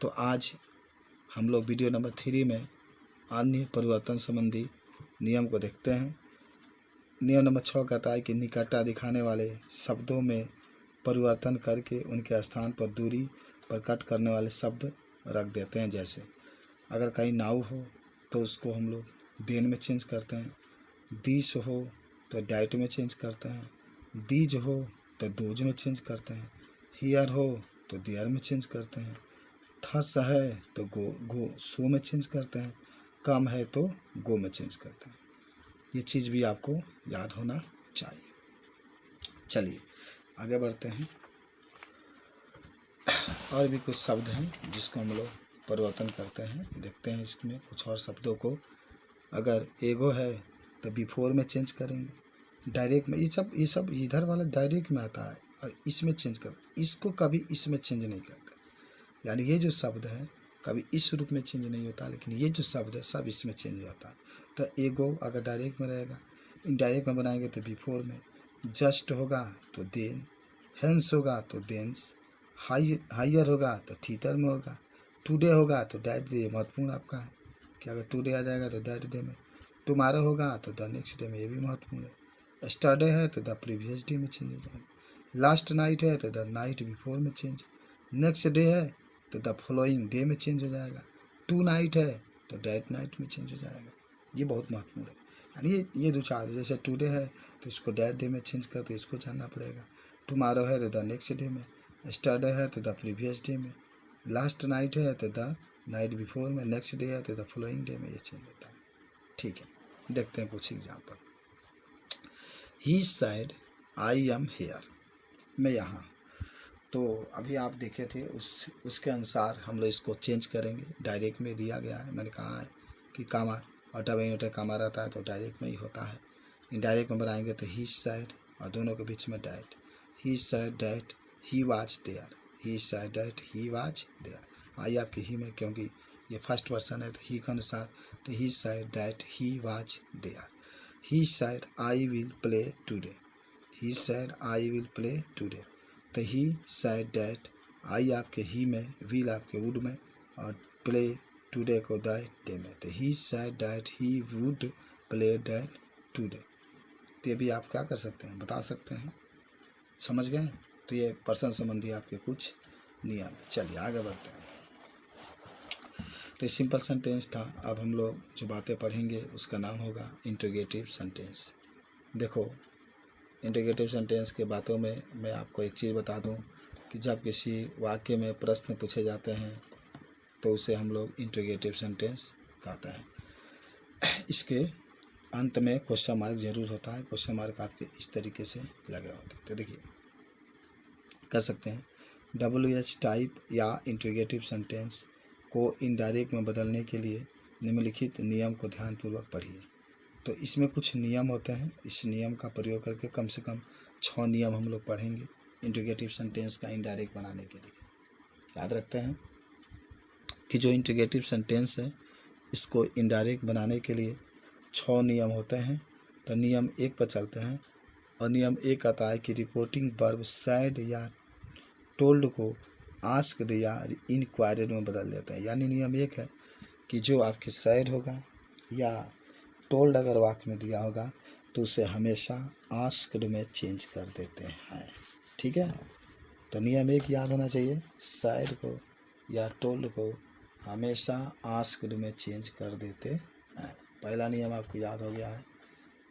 तो आज हम लोग वीडियो नंबर 3 में अन्य परिवर्तन संबंधी नियम को देखते हैं। नियम नंबर 6 कहता है कि निकटता दिखाने वाले शब्दों में परिवर्तन करके उनके स्थान पर दूरी प्रकट करने वाले शब्द रख देते हैं। जैसे अगर कहीं नाव हो तो उसको हम लोग देन में चेंज करते हैं, दिस हो तो डाइट में चेंज करते हैं, दीज हो तो दोज में चेंज करते हैं, हियर हो तो देयर में चेंज करते हैं, थस है तो गो सो में चेंज करते हैं, कम है तो गो में चेंज करते हैं। ये चीज़ भी आपको याद होना चाहिए। चलिए आगे बढ़ते हैं। और भी कुछ शब्द हैं जिसको हम लोग परिवर्तन करते हैं, देखते हैं इसमें कुछ और शब्दों को। अगर एगो है तो बिफोर में चेंज करेंगे, डायरेक्ट में। ये सब इधर वाला डायरेक्ट में आता है और इसमें चेंज कर, इसको कभी इसमें चेंज नहीं करते। यानी ये जो शब्द है कभी इस रूप में चेंज नहीं होता, लेकिन ये जो शब्द है सब इसमें चेंज होता है। तो एगो अगर डायरेक्ट में रहेगा, इनडायरेक्ट में बनाएंगे तो बिफोर में, जस्ट होगा तो देन, हेंस होगा तो देंस, हायर होगा तो थीटर में होगा, टुडे होगा तो दैट डे। महत्वपूर्ण आपका है कि अगर टुडे आ जाएगा तो दैट डे में, टुमारो होगा तो द नेक्स्ट डे में, ये भी महत्वपूर्ण है। स्टरडे है तो द प्रीवियस डे में चेंज हो जाएगा, लास्ट नाइट है तो द नाइट बिफोर में चेंज, नेक्स्ट डे है तो द फॉलोइंग डे में चेंज हो जाएगा, टू नाइट है तो दैट नाइट में चेंज हो जाएगा। ये बहुत महत्वपूर्ण है। यानी ये दो चार, जैसे टुडे है तो इसको दैट डे में चेंज करते, इसको जानना पड़ेगा। टुमारो है तो द नेक्स्ट डे में, स्टरडे है तो द प्रीवियस डे में, लास्ट नाइट है तो द नाइट बिफोर में, नेक्स्ट डे है तो द फॉलोइंग डे में ये चेंज होता है। ठीक है, देखते हैं कुछ example. He said I am here, मैं यहाँ। तो अभी आप देखे थे उसके अनुसार हम लोग इसको चेंज करेंगे। डायरेक्ट में दिया गया है, मैंने कहा है कि कामा ऑटोमेटिक कामा रहता है तो डायरेक्ट में ही होता है। इनडायरेक्ट में बनाएंगे तो ही सेड और दोनों के बीच में that, he said that he was there, he said that he was there. आई आपकी ही में, क्योंकि ये फर्स्ट पर्सन है तो ही के अनुसार, तो he said that he was there. He said I will play today, he said I will play today. तो ही सेड डैट, आई आपके ही में, विल आपके वुड में, और प्ले टुडे को दैट डे में। तो he said that he would play that today. तो ये भी आप क्या कर सकते हैं, बता सकते हैं। समझ गए? तो ये पर्सन संबंधी आपके कुछ नियम है। चलिए आगे बढ़ते हैं। तो सिंपल सेंटेंस था। अब हम लोग जो बातें पढ़ेंगे उसका नाम होगा इंटरोगेटिव सेंटेंस। देखो, इंटरोगेटिव सेंटेंस के बातों में मैं आपको एक चीज़ बता दूं कि जब किसी वाक्य में प्रश्न पूछे जाते हैं तो उसे हम लोग इंटरोगेटिव सेंटेंस कहते हैं। इसके अंत में क्वेश्चन मार्क जरूर होता है। क्वेश्चन मार्क आपके इस तरीके से लगे होते हैं। तो देखिए, कर सकते हैं WH टाइप या इंटरोगेटिव सेंटेंस को इनडायरेक्ट में बदलने के लिए निम्नलिखित नियम को ध्यानपूर्वक पढ़िए। तो इसमें कुछ नियम होते हैं। इस नियम का प्रयोग करके कम से कम 6 नियम हम लोग पढ़ेंगे इंटरोगेटिव सेंटेंस का इनडायरेक्ट बनाने के लिए। याद रखते हैं कि जो इंटरोगेटिव सेंटेंस है इसको इनडायरेक्ट बनाने के लिए 6 नियम होते हैं। तो नियम 1 पर चलते हैं। और नियम 1 आता है कि रिपोर्टिंग वर्ब सैड या टोल्ड को आस्क्ड या इंक्वायर्ड में बदल देता है। यानी नियम 1 है कि जो आपके सैड होगा या टोल्ड अगर वाक्य में दिया होगा तो उसे हमेशा आस्क्ड में चेंज कर देते हैं। ठीक है, तो नियम 1 याद होना चाहिए, सैड को या टोल्ड को हमेशा आस्क्ड में चेंज कर देते हैं। पहला नियम आपको याद हो गया है।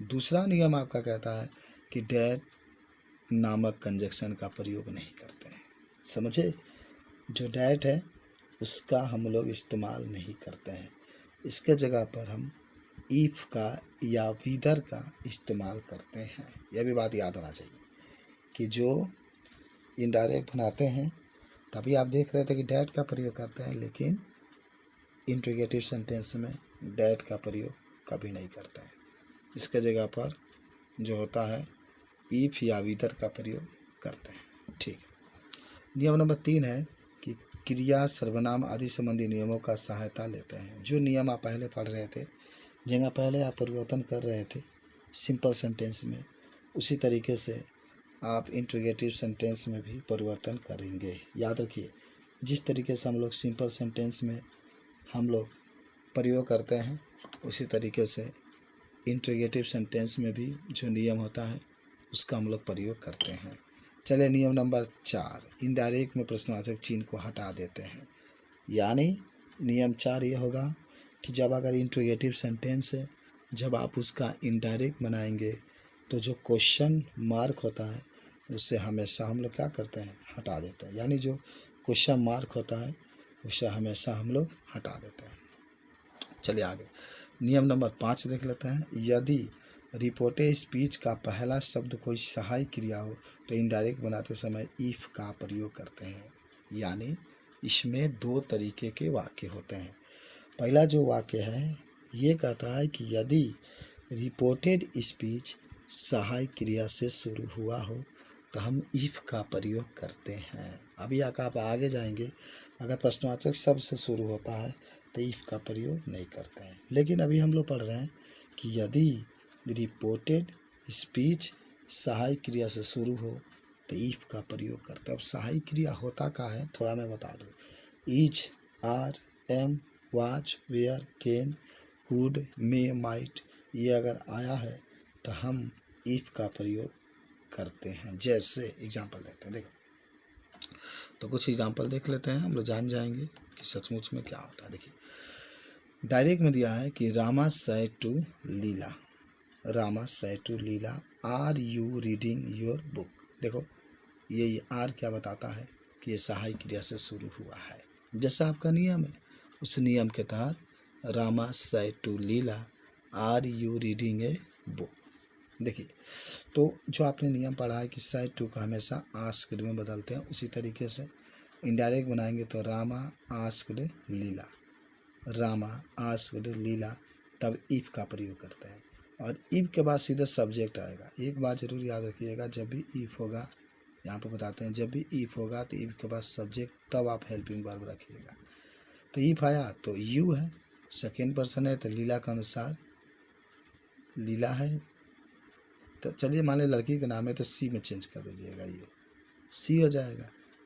दूसरा नियम आपका कहता है कि डैट नामक कंजक्शन का प्रयोग नहीं करते हैं। समझे? जो डैट है उसका हम लोग इस्तेमाल नहीं करते हैं। इसके जगह पर हम इफ़ का या विदर का इस्तेमाल करते हैं। यह भी बात याद होना चाहिए कि जो इनडायरेक्ट बनाते हैं तभी आप देख रहे थे कि डैट का प्रयोग करते हैं, लेकिन इंटरोगेटिव सेंटेंस में डैट का प्रयोग कभी नहीं करते हैं। इसके जगह पर जो होता है इफ़ या विदर का प्रयोग करते हैं। ठीक है। नियम नंबर 3 है कि क्रिया, सर्वनाम आदि संबंधी नियमों का सहायता लेते हैं। जो नियम आप पहले पढ़ रहे थे, जगह पहले आप परिवर्तन कर रहे थे सिंपल सेंटेंस में, उसी तरीके से आप इंटरोगेटिव सेंटेंस में भी परिवर्तन करेंगे। याद रखिए, जिस तरीके से हम लोग सिंपल सेंटेंस में हम लोग प्रयोग करते हैं, उसी तरीके से इंट्रोगेटिव सेंटेंस में भी जो नियम होता है उसका हम लोग प्रयोग करते हैं। चलिए नियम नंबर 4, इनडायरेक्ट में प्रश्नवाचक चिन्ह को हटा देते हैं। यानी नियम 4 ये होगा कि जब अगर इंट्रोगेटिव सेंटेंस है, जब आप उसका इनडायरेक्ट बनाएंगे तो जो क्वेश्चन मार्क होता है उससे हमेशा हम लोग क्या करते हैं, हटा देते हैं। यानी जो क्वेश्चन मार्क होता है उसे हमेशा हम लोग हटा देते हैं। चलिए आगे नियम नंबर 5 देख लेते हैं। यदि रिपोर्टेड स्पीच का पहला शब्द कोई सहायक क्रिया हो तो इनडायरेक्ट बनाते समय इफ का प्रयोग करते हैं। यानी इसमें 2 तरीके के वाक्य होते हैं। पहला जो वाक्य है ये कहता है कि यदि रिपोर्टेड स्पीच सहायक क्रिया से शुरू हुआ हो तो हम इफ का प्रयोग करते हैं। अभी आप आगे जाएंगे, अगर प्रश्नवाचक शब्द से शुरू होता है तो इफ का प्रयोग नहीं करते हैं। लेकिन अभी हम लोग पढ़ रहे हैं कि यदि रिपोर्टेड स्पीच सहायक क्रिया से शुरू हो तो इफ का प्रयोग करते हैं। अब सहायक क्रिया होता क्या है थोड़ा मैं बता दूँ। Is, are, am, was, were, can, could, may, might ये अगर आया है तो हम इफ का प्रयोग करते हैं। जैसे एग्जाम्पल लेते हैं, देखो तो कुछ एग्जाम्पल देख लेते हैं, हम लोग जान जाएंगे कि सचमुच में क्या होता है। देखिए डायरेक्ट में दिया है कि Rama said to Leela, Rama said to Leela are you reading your book. देखो ये आर क्या बताता है कि ये सहायक क्रिया से शुरू हुआ है। जैसा आपका नियम है उस नियम के तहत Rama said to Leela are you reading a book. देखिए तो जो आपने नियम पढ़ा है कि सेड टू का हमेशा आस्क्ड में बदलते हैं, उसी तरीके से इनडायरेक्ट बनाएंगे तो रामा आस्क्ड लीला, रामा आस्क्ड लीला, तब इफ का प्रयोग करते हैं। और इफ के बाद सीधा सब्जेक्ट आएगा। एक बात जरूर याद रखिएगा, जब भी इफ होगा, यहाँ पर बताते हैं जब भी इफ होगा तो इफ के बाद सब्जेक्ट, तब आप हेल्पिंग वर्ब रखिएगा। तो इफ आया तो यू है, सेकेंड पर्सन है तो लीला के अनुसार लीला है। तो चलिए मान ली लड़की का नाम है तो सी में चेंज कर दीजिएगा, ये सी हो जाएगा।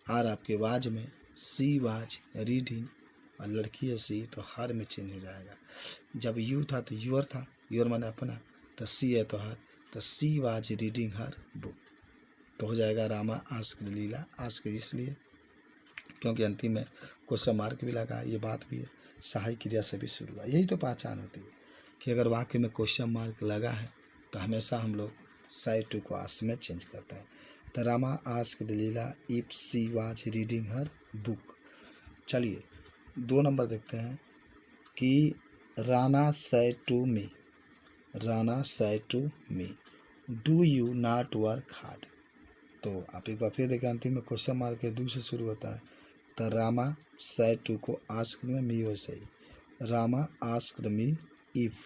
आर आपके वाज में, सी वाज रीडिंग, और लड़की है सी तो हर में चेंज हो जाएगा। जब यू था तो यूर था, यूर माने अपना, तो सी है तो हर, तो सी वाज रीडिंग हर बुक, तो हो जाएगा रामा आस्क्ड लीला। आस्क्ड इसलिए क्योंकि अंतिम में क्वेश्चन मार्क भी लगा, ये बात भी है, सहायक क्रिया से भी शुरू हुआ। यही तो पहचान होती है कि अगर वाक्य में क्वेश्चन मार्क लगा है तो हमेशा हम लोग साइड टू को आस्क में चेंज करते हैं। तो Rama asked Leela if she was reading her book. चलिए 2 नंबर देखते हैं कि Rana said to me, Rana said to me do you not work hard. तो आप एक बार फिर देखें, अंतिम में क्वेश्चन मार्क के डू से शुरू होता है। तो रामा सेड टू को आस्क में मी वैसे ही, रामा आस्क्ड मी इफ,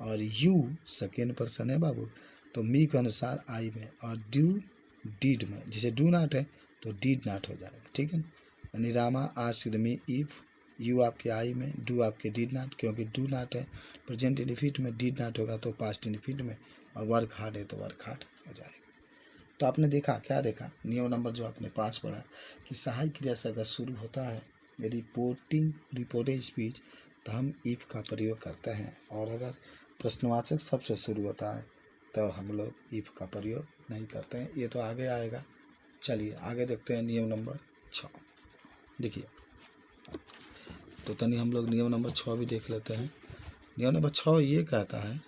और यू सेकेंड पर्सन है बाबू तो मी के अनुसार आई में, और डू डीड में, जैसे डू नॉट है तो डीड नॉट हो जाएगा, ठीक है। यानी Rama asked me if, you आपके आई में, डू आपके डीड नॉट, क्योंकि डू नॉट है प्रेजेंट इंडिफिनिट में, डीड नॉट होगा तो पास्ट इंडिफिनिट में, और वर्क हार्ड है तो वर्क हार्ड हो जाएगा। तो आपने देखा, क्या देखा, नियम नंबर जो आपने 5 पढ़ा कि सहायक क्रिया से अगर शुरू होता है रिपोर्टेड स्पीच तो हम इफ का प्रयोग करते हैं, और अगर प्रश्नवाचक शब्द से शुरू होता है तो हम लोग इफ का प्रयोग नहीं करते हैं। ये तो आगे आएगा। चलिए आगे देखते हैं नियम नंबर 6। देखिए तो तनी हम लोग नियम नंबर 6 भी देख लेते हैं। नियम नंबर 6 ये कहता है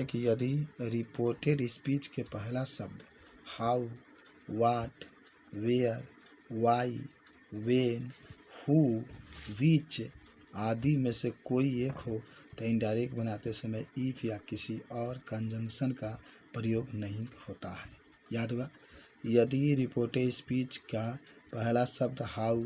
कि यदि रिपोर्टेड स्पीच के पहला शब्द how, what, where, why, when, who, which आदि में से कोई एक हो तो इनडायरेक्ट बनाते समय इफ या किसी और कंजंक्शन का प्रयोग नहीं होता है। याद होगा, यदि रिपोर्टेड स्पीच का पहला शब्द how,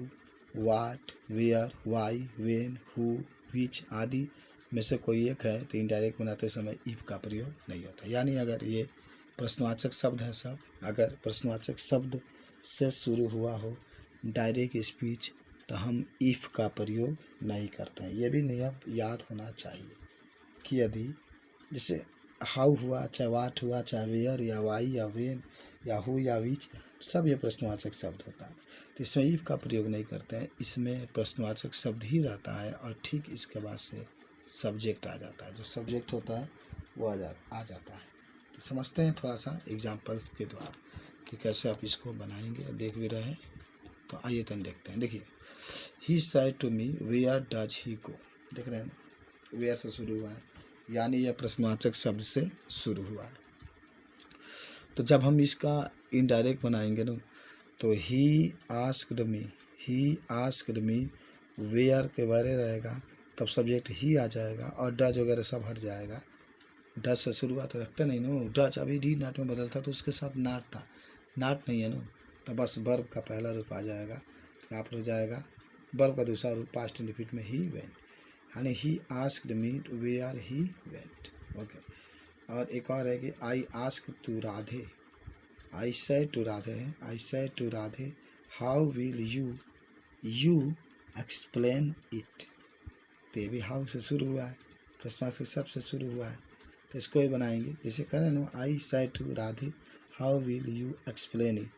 what, where, why, when, who, which आदि में से कोई एक है तो इनडायरेक्ट बनाते समय इफ का प्रयोग नहीं होता। यानी अगर ये प्रश्नवाचक शब्द है सब, अगर प्रश्नवाचक शब्द से शुरू हुआ हो डायरेक्ट स्पीच तो हम इफ का प्रयोग नहीं करते हैं। ये भी नियम याद होना चाहिए कि यदि जैसे हाउ हुआ, चाहे वाट हुआ, चाहे वेयर या वाई या वेन या हु या विच, सब ये प्रश्नवाचक शब्द होता है। तो इसमें इफ का प्रयोग नहीं करते हैं, इसमें प्रश्नवाचक शब्द ही रहता है और ठीक इसके बाद से सब्जेक्ट आ जाता है। जो सब्जेक्ट होता है वो आ जाता है। तो समझते हैं थोड़ा सा एग्जाम्पल के द्वारा कि कैसे आप इसको बनाएंगे। देख भी रहे हैं तो आइए तो देखते हैं। देखिए, he said to me where does he go. देख रहे हैं, वेयर से शुरू हुआ है, यानी यह प्रश्नवाचक शब्द से शुरू हुआ है। तो जब हम इसका इनडायरेक्ट बनाएंगे ना, तो ही आस्क्ड मी वेयर के बारे रहेगा, तब सब्जेक्ट ही आ जाएगा और डज वगैरह सब हट जाएगा। डज से शुरुआत रखते नहीं ना, डज अभी डी नाट में बदलता तो उसके साथ नाट था, नाट नहीं है ना, तो बस वर्ब का पहला रूप आ जाएगा। तो यहाँ पर हो जाएगा वर्ब का दूसरा रूप पास्ट इंडिफिनिट में ही वेंट, यानी he asked me where he went. Okay, और एक और है कि I ask to Radhe, I said to Radhe how will you explain it. तो ये भी हाउ से शुरू हुआ है, प्रश्नवाचक शब्द से शुरू हुआ है। तो इसको ही बनाएंगे, जैसे करें ना, I said to Radhe how will you explain it.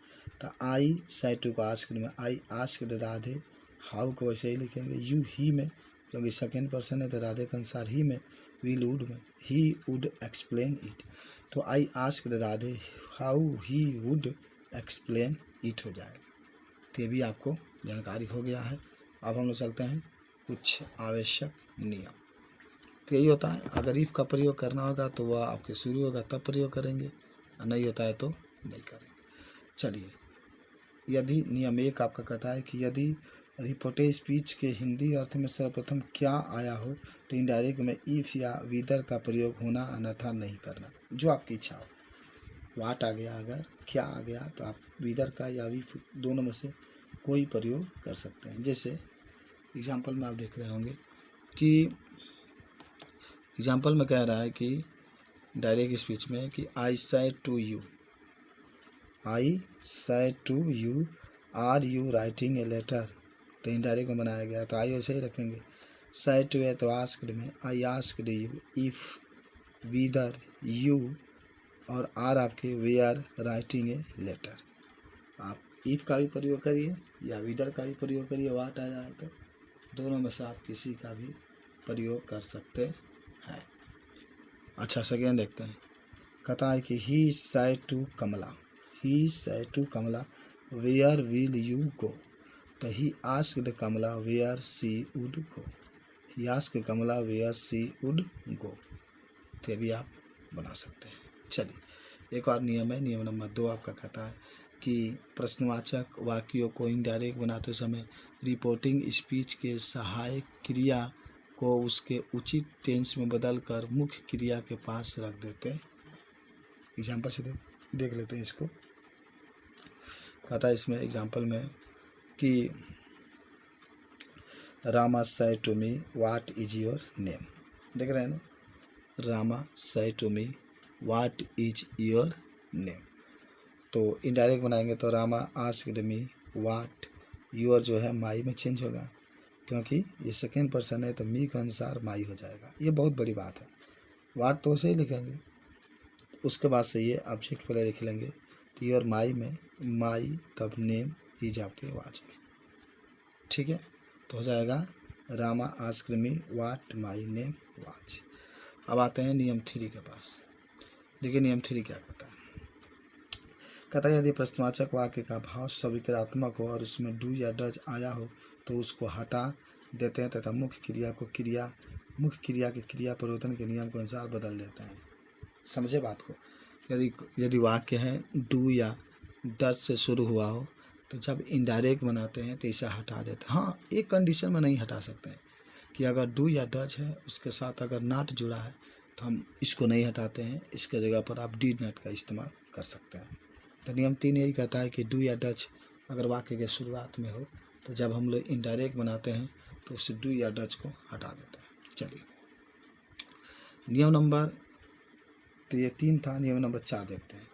तो आई सेड टू को आस्क्ड में, आई आस्क्ड राधे, हाउ को वैसे ही लिखेंगे यू ही में, क्योंकि सेकेंड पर्सन है तो राधे के अनुसार ही में, विल वुड में, ही वुड एक्सप्लेन इट। तो I asked Radhe how he would explain it हो जाएगा। तो ये भी आपको जानकारी हो गया है। अब हम लोग चलते हैं कुछ आवश्यक नियम। तो यही होता है, अगर इफ का प्रयोग करना होगा तो वह आपके शुरू होगा तब प्रयोग करेंगे, और नहीं होता है तो नहीं करेंगे। चलिए, यदि नियम 1 आपका कहता है कि यदि रिपोर्टेड स्पीच के हिंदी अर्थ में सर्वप्रथम क्या आया हो तो इनडायरेक्ट में इफ या विदर का प्रयोग होना, अन्यथा नहीं करना। जो आपकी इच्छा हो, वाट आ गया, अगर क्या आ गया तो आप विदर का या इफ दोनों में से कोई प्रयोग कर सकते हैं। जैसे एग्जाम्पल में आप देख रहे होंगे कि एग्जाम्पल में कह रहा है कि डायरेक्ट स्पीच में कि I said to you are you writing a letter. तो इनडायरेक्ट में बनाया गया, तो आई वैसे ही रखेंगे। सेड टू है तो आस्क्ड में, I asked you, if whether you और आर आपके वे आर राइटिंग ए लेटर। आप इफ का भी प्रयोग करिए या विदर का भी प्रयोग करिए, वाट आ जाए तो दोनों में से आप किसी का भी प्रयोग कर सकते हैं। अच्छा, सेकेंड देखते हैं। कहता है कि he said to Kamala where will you go. तो he asked Kamala where she would go, he asked Kamala where she would go. तो भी आप बना सकते हैं। चलिए, एक और नियम है, नियम नंबर 2 आपका कहता है कि प्रश्नवाचक वाक्यों को इनडायरेक्ट बनाते समय रिपोर्टिंग स्पीच के सहायक क्रिया को उसके उचित टेंस में बदलकर मुख्य क्रिया के पास रख देते हैं। एग्जाम्पल से देख लेते हैं इसको। कहता है इसमें एग्जाम्पल में कि Rama said to me what is your name. देख रहे हैं ना, Rama said to me what is your name. तो इनडायरेक्ट बनाएंगे तो Rama asked me what, your जो है माई में चेंज होगा, क्योंकि ये सेकेंड पर्सन है तो मी के अनुसार माई हो जाएगा। ये बहुत बड़ी बात है। वाट तो उसे ही लिखेंगे, उसके बाद से ये ऑब्जेक्ट पहले लिख लेंगे। तो योर माई में माई, तब नेम इज आपके वाच में, ठीक है। तो हो जाएगा Rama asked me what my name watch. अब आते हैं नियम 3 के पास। देखिए नियम 3 क्या कहता है। कहता है यदि प्रश्नवाचक वाक्य का भाव सविकारात्मक हो और उसमें डू या डज आया हो तो उसको हटा देते हैं तथा मुख्य क्रिया के क्रिया परिवर्तन के नियम के अनुसार बदल देते हैं। समझे बात को। यदि वाक्य है डू या डज से शुरू हुआ हो तो जब इनडायरेक्ट बनाते हैं तो इसे हटा देते हैं। हाँ, एक कंडीशन में नहीं हटा सकते हैं कि अगर डू या डज है उसके साथ अगर नॉट जुड़ा है तो हम इसको नहीं हटाते हैं, इसके जगह पर आप डिड नॉट का इस्तेमाल कर सकते हैं। तो नियम 3 यही कहता है कि डू या डज अगर वाक्य के शुरुआत में हो तो जब हम लोग इनडायरेक्ट बनाते हैं तो उससे डू या डज को हटा देते हैं। चलिए, नियम नंबर, तो ये 3 था। नियम नंबर 4 देखते हैं।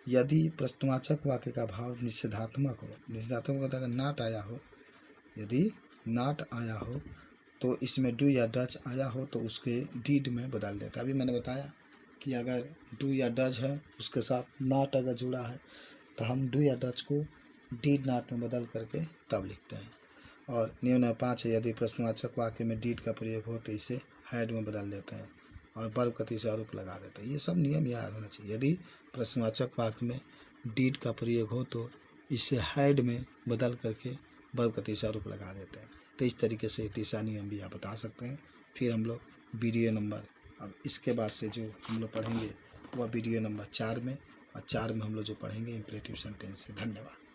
यदि प्रश्नवाचक वाक्य का भाव निषेधात्मक हो, निषेधात्मक अगर नॉट आया हो, यदि नॉट आया हो तो इसमें डू या डज आया हो तो उसके डीड में बदल देता है। अभी मैंने बताया कि अगर डू या डज है उसके साथ नॉट अगर जुड़ा है तो हम डू या डच को डीड नॉट में बदल करके तब लिखते हैं। और नियम 5 है, यदि प्रश्नवाचक वाक्य में डीड का प्रयोग हो तो इसे हैड में बदल देते हैं और वर्ब का तीसरा रूप लगा देते हैं। ये सब नियम याद होना चाहिए। यदि प्रश्नवाचक वाक्य में डीड का प्रयोग हो तो इसे हैड में बदल करके वर्ब का तीसरा रूप लगा देते हैं। तो इस तरीके से तीसरा नियम भी आप बता सकते हैं। फिर हम लोग वीडियो नंबर, अब इसके बाद से जो हम लोग पढ़ेंगे वह वीडियो नंबर 4 में, और 4 में हम लोग जो पढ़ेंगे इम्परेटिव सेंटेंस से। धन्यवाद।